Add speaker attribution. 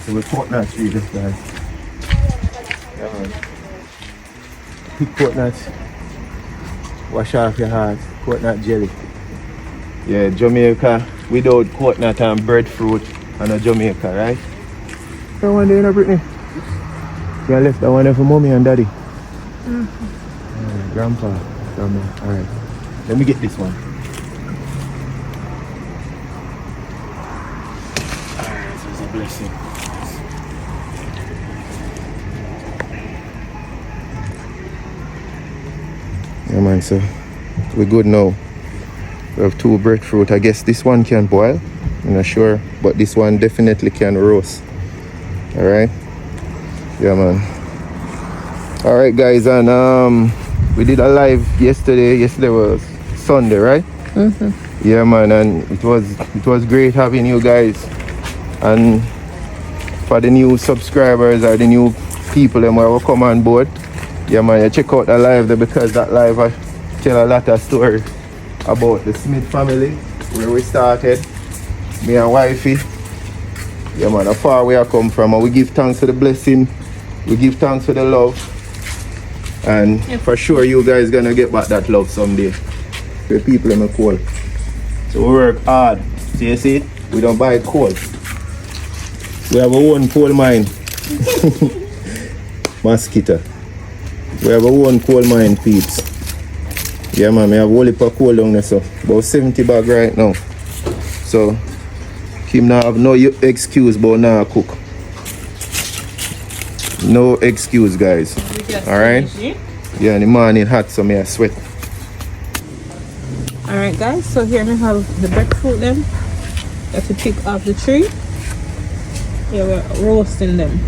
Speaker 1: So we coconut tree this guys. Yeah, man. Pick coconuts. Wash off your heart. Coconut jelly. Yeah, Jamaica without coconut and breadfruit and a Jamaica, right? That one there, Brittany. You left that one there for mommy and daddy. Grandpa, grandma. Alright. Let me get this one. Alright, so it's a blessing. Yeah man, so we're good now. We have 2 breadfruit. I guess this one can boil. I'm not sure, but this one definitely can roast. Alright. Yeah man. Alright guys, and we did a live yesterday. Yesterday was Sunday, right? Yeah man, and it was great having you guys. And for the new subscribers or the new people that will come on board, yeah man, you check out the live there, because that live I tell a lot of stories about the Smith family, where we started, me and wifey. Yeah man, how far we have come from, and we give thanks for the blessing, we give thanks for the love, and for sure you guys gonna get back that love someday. For people in the coal. So we work hard. So you see it? We don't buy coal. We have our own coal mine. Mosquito. We have our own coal mine, peeps. Yeah man, we have a whole heap of coal down there, so about 70 bag right now. So Kim now have no excuse about now cook. No excuse guys. Alright? Yeah, in the morning hot, so me I sweat.
Speaker 2: Alright guys, so here we have the breadfruit then that we pick off the tree. Yeah, we're roasting them.